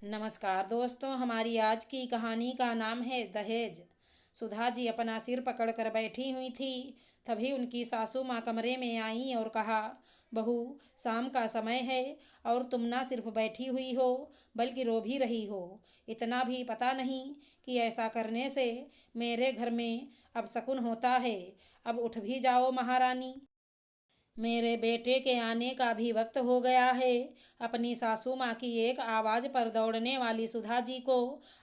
नमस्कार दोस्तों, हमारी आज की कहानी का नाम है दहेज। सुधा जी अपना सिर पकड़कर बैठी हुई थी। तभी उनकी सासू माँ कमरे में आईं और कहा, बहू, शाम का समय है और तुम ना सिर्फ बैठी हुई हो बल्कि रो भी रही हो। इतना भी पता नहीं कि ऐसा करने से मेरे घर में अपशकुन होता है। अब उठ भी जाओ महारानी, मेरे बेटे के आने का भी वक्त हो गया है। अपनी सासू माँ की एक आवाज़ पर दौड़ने वाली सुधा जी को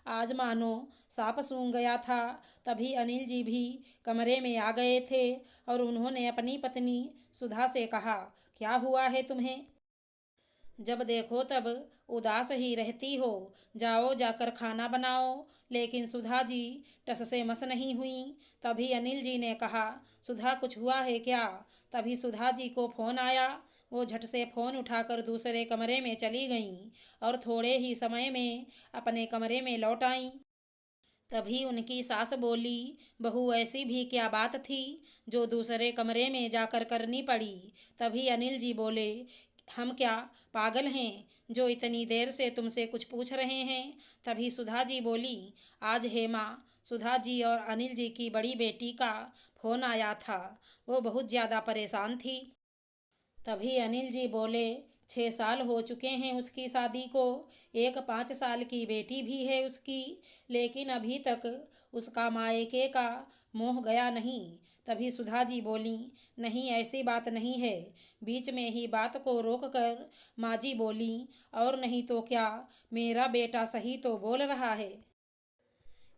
आज मानो सांप सूंघ गया था। तभी अनिल जी भी कमरे में आ गए थे और उन्होंने अपनी पत्नी सुधा से कहा, क्या हुआ है तुम्हें? जब देखो तब उदास ही रहती हो। जाओ जाकर खाना बनाओ। लेकिन सुधा जी टस से मस नहीं हुई। तभी अनिल जी ने कहा, सुधा, कुछ हुआ है क्या? तभी सुधा जी को फ़ोन आया। वो झट से फ़ोन उठाकर दूसरे कमरे में चली गईं और थोड़े ही समय में अपने कमरे में लौट आईं। तभी उनकी सास बोली, बहू, ऐसी भी क्या बात थी जो दूसरे कमरे में जाकर करनी पड़ी? तभी अनिल जी बोले, हम क्या पागल हैं जो इतनी देर से तुमसे कुछ पूछ रहे हैं? तभी सुधा जी बोली, आज हेमा, सुधा जी और अनिल जी की बड़ी बेटी का फ़ोन आया था। वो बहुत ज़्यादा परेशान थी। तभी अनिल जी बोले, 6 साल हो चुके हैं उसकी शादी को। एक 5 साल की बेटी भी है उसकी। लेकिन अभी तक उसका मायके का मोह गया नहीं। तभी सुधा जी बोली, नहीं, ऐसी बात नहीं है। बीच में ही बात को रोक कर माँ जी बोली, और नहीं तो क्या, मेरा बेटा सही तो बोल रहा है।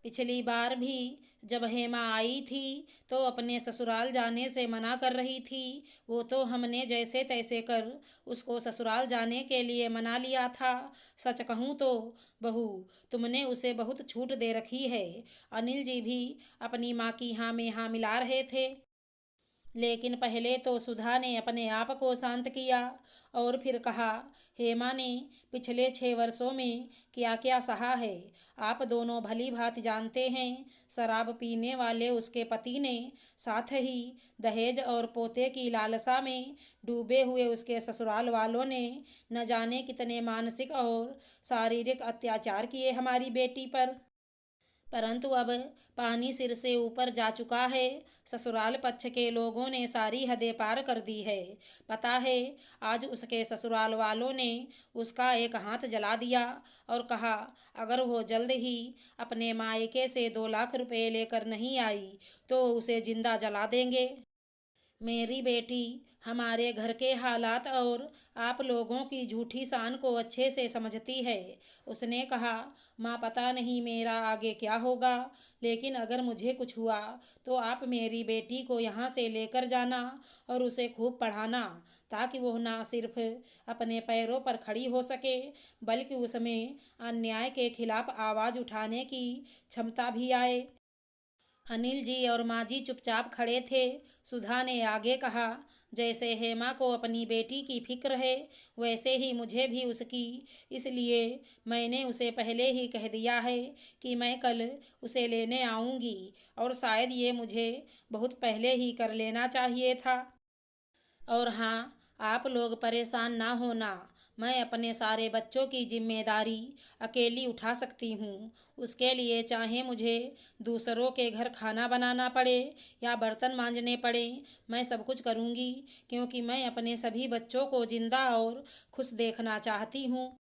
पिछली बार भी जब हेमा आई थी तो अपने ससुराल जाने से मना कर रही थी। वो तो हमने जैसे तैसे कर उसको ससुराल जाने के लिए मना लिया था। सच कहूँ तो बहू, तुमने उसे बहुत छूट दे रखी है। अनिल जी भी अपनी माँ की हाँ में हाँ मिला रहे थे। लेकिन पहले तो सुधा ने अपने आप को शांत किया और फिर कहा, हेमा ने पिछले 6 वर्षों में क्या क्या सहा है आप दोनों भली भांति जानते हैं। शराब पीने वाले उसके पति ने, साथ ही दहेज और पोते की लालसा में डूबे हुए उसके ससुराल वालों ने न जाने कितने मानसिक और शारीरिक अत्याचार किए हमारी बेटी पर। परंतु अब पानी सिर से ऊपर जा चुका है। ससुराल पक्ष के लोगों ने सारी हदें पार कर दी है। पता है, आज उसके ससुराल वालों ने उसका एक हाथ जला दिया और कहा, अगर वो जल्द ही अपने मायके से 2 लाख रुपए लेकर नहीं आई तो उसे जिंदा जला देंगे। मेरी बेटी हमारे घर के हालात और आप लोगों की झूठी शान को अच्छे से समझती है। उसने कहा, माँ, पता नहीं मेरा आगे क्या होगा, लेकिन अगर मुझे कुछ हुआ तो आप मेरी बेटी को यहाँ से लेकर जाना और उसे खूब पढ़ाना, ताकि वो ना सिर्फ अपने पैरों पर खड़ी हो सके बल्कि उसमें अन्याय के खिलाफ आवाज़ उठाने की क्षमता भी आए। अनिल जी और माँ जी चुपचाप खड़े थे। सुधा ने आगे कहा, जैसे हेमा को अपनी बेटी की फिक्र है वैसे ही मुझे भी उसकी। इसलिए मैंने उसे पहले ही कह दिया है कि मैं कल उसे लेने आऊँगी, और शायद ये मुझे बहुत पहले ही कर लेना चाहिए था। और हाँ, आप लोग परेशान ना होना। मैं अपने सारे बच्चों की जिम्मेदारी अकेली उठा सकती हूँ। उसके लिए चाहे मुझे दूसरों के घर खाना बनाना पड़े या बर्तन मांजने पड़े, मैं सब कुछ करूँगी, क्योंकि मैं अपने सभी बच्चों को जिंदा और खुश देखना चाहती हूँ।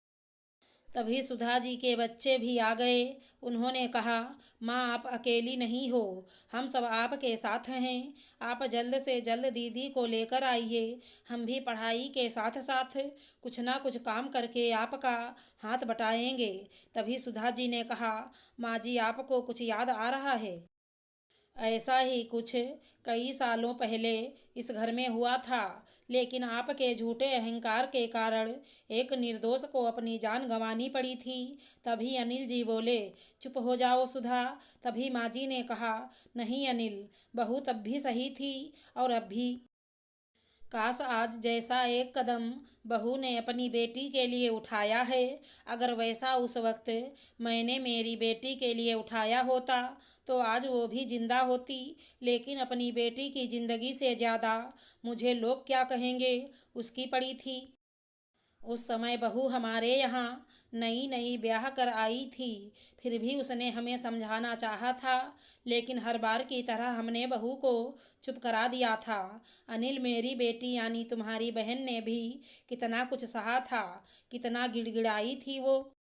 तभी सुधा जी के बच्चे भी आ गए। उन्होंने कहा, माँ, आप अकेली नहीं हो, हम सब आपके साथ हैं। आप जल्द से जल्द दीदी को लेकर आइए। हम भी पढ़ाई के साथ साथ कुछ ना कुछ काम करके आपका हाथ बटाएंगे। तभी सुधा जी ने कहा, माँ जी, आपको कुछ याद आ रहा है? ऐसा ही कुछ कई सालों पहले इस घर में हुआ था, लेकिन आपके झूठे अहंकार के कारण एक निर्दोष को अपनी जान गंवानी पड़ी थी। तभी अनिल जी बोले, चुप हो जाओ सुधा। तभी माँ जी ने कहा, नहीं अनिल, बहू तब भी सही थी और अब भी। काश आज जैसा एक कदम बहू ने अपनी बेटी के लिए उठाया है, अगर वैसा उस वक्त मैंने मेरी बेटी के लिए उठाया होता तो आज वो भी जिंदा होती। लेकिन अपनी बेटी की जिंदगी से ज़्यादा मुझे लोग क्या कहेंगे उसकी पड़ी थी। उस समय बहू हमारे यहाँ नई नई ब्याह कर आई थी, फिर भी उसने हमें समझाना चाहा था, लेकिन हर बार की तरह हमने बहू को चुप करा दिया था। अनिल, मेरी बेटी यानी तुम्हारी बहन ने भी कितना कुछ सहा था, कितना गिड़गिड़ाई थी वो,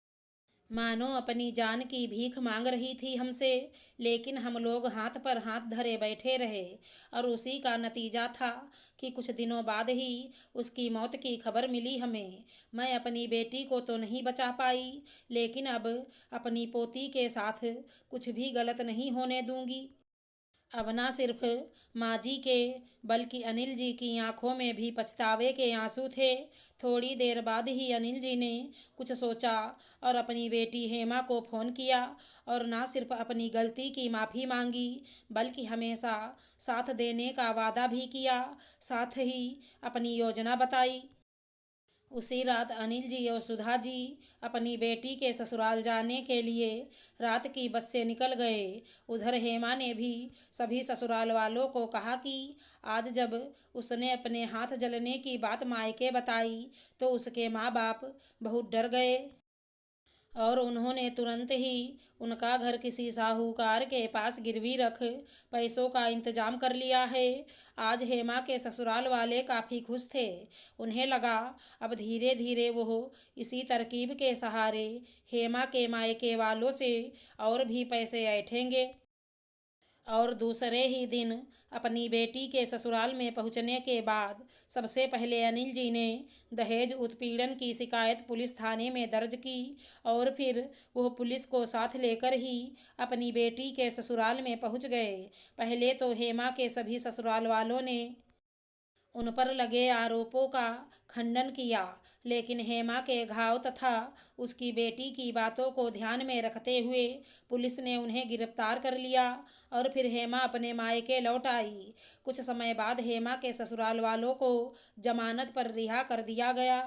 मानो अपनी जान की भीख मांग रही थी हमसे, लेकिन हम लोग हाथ पर हाथ धरे बैठे रहे और उसी का नतीजा था कि कुछ दिनों बाद ही उसकी मौत की खबर मिली हमें। मैं अपनी बेटी को तो नहीं बचा पाई, लेकिन अब अपनी पोती के साथ कुछ भी गलत नहीं होने दूंगी। अब ना सिर्फ माँ जी के, बल्कि अनिल जी की आंखों में भी पछतावे के आंसू थे। थोड़ी देर बाद ही अनिल जी ने कुछ सोचा और अपनी बेटी हेमा को फ़ोन किया और ना सिर्फ अपनी गलती की माफ़ी मांगी, बल्कि हमेशा साथ देने का वादा भी किया। साथ ही अपनी योजना बताई। उसी रात अनिल जी और सुधा जी अपनी बेटी के ससुराल जाने के लिए रात की बस से निकल गए। उधर हेमा ने भी सभी ससुराल वालों को कहा कि आज जब उसने अपने हाथ जलने की बात मायके बताई तो उसके माँ बाप बहुत डर गए और उन्होंने तुरंत ही उनका घर किसी साहूकार के पास गिरवी रख पैसों का इंतजाम कर लिया है। आज हेमा के ससुराल वाले काफ़ी खुश थे। उन्हें लगा अब धीरे धीरे वो इसी तरकीब के सहारे हेमा के मायके वालों से और भी पैसे ऐंठेंगे। और दूसरे ही दिन अपनी बेटी के ससुराल में पहुंचने के बाद सबसे पहले अनिल जी ने दहेज उत्पीड़न की शिकायत पुलिस थाने में दर्ज की और फिर वो पुलिस को साथ लेकर ही अपनी बेटी के ससुराल में पहुंच गए। पहले तो हेमा के सभी ससुराल वालों ने उन पर लगे आरोपों का खंडन किया, लेकिन हेमा के घाव तथा उसकी बेटी की बातों को ध्यान में रखते हुए पुलिस ने उन्हें गिरफ्तार कर लिया और फिर हेमा अपने मायके लौट आई। कुछ समय बाद हेमा के ससुराल वालों को जमानत पर रिहा कर दिया गया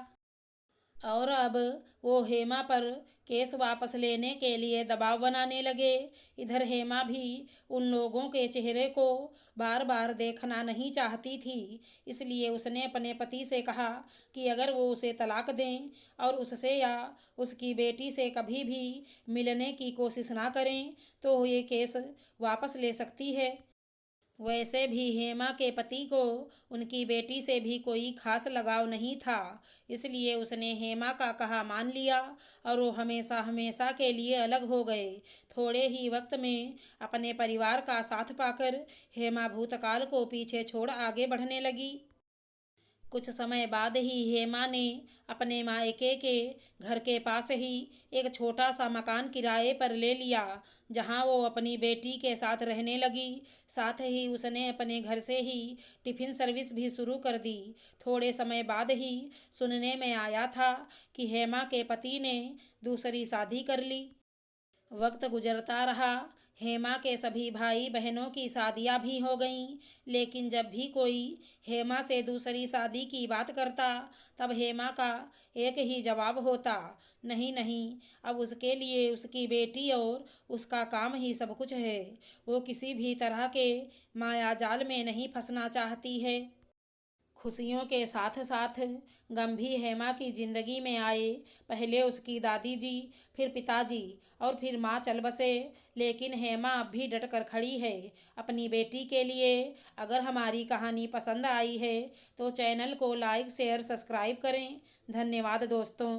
और अब वो हेमा पर केस वापस लेने के लिए दबाव बनाने लगे। इधर हेमा भी उन लोगों के चेहरे को बार बार देखना नहीं चाहती थी, इसलिए उसने अपने पति से कहा कि अगर वो उसे तलाक दें और उससे या उसकी बेटी से कभी भी मिलने की कोशिश ना करें तो ये केस वापस ले सकती है। वैसे भी हेमा के पति को उनकी बेटी से भी कोई खास लगाव नहीं था, इसलिए उसने हेमा का कहा मान लिया और वो हमेशा हमेशा के लिए अलग हो गए। थोड़े ही वक्त में अपने परिवार का साथ पाकर हेमा भूतकाल को पीछे छोड़ आगे बढ़ने लगी। कुछ समय बाद ही हेमा ने अपने मायके के घर के पास ही एक छोटा सा मकान किराए पर ले लिया, जहां वो अपनी बेटी के साथ रहने लगी। साथ ही उसने अपने घर से ही टिफ़िन सर्विस भी शुरू कर दी। थोड़े समय बाद ही सुनने में आया था कि हेमा के पति ने दूसरी शादी कर ली। वक्त गुजरता रहा, हेमा के सभी भाई बहनों की शादियां भी हो गईं, लेकिन जब भी कोई हेमा से दूसरी शादी की बात करता तब हेमा का एक ही जवाब होता, नहीं नहीं, अब उसके लिए उसकी बेटी और उसका काम ही सब कुछ है। वो किसी भी तरह के माया जाल में नहीं फंसना चाहती है। खुशियों के साथ साथ गम भी हेमा की जिंदगी में आए। पहले उसकी दादी जी, फिर पिताजी और फिर माँ चल बसे, लेकिन हेमा अब भी डट कर खड़ी है अपनी बेटी के लिए। अगर हमारी कहानी पसंद आई है तो चैनल को लाइक शेयर सब्सक्राइब करें। धन्यवाद दोस्तों।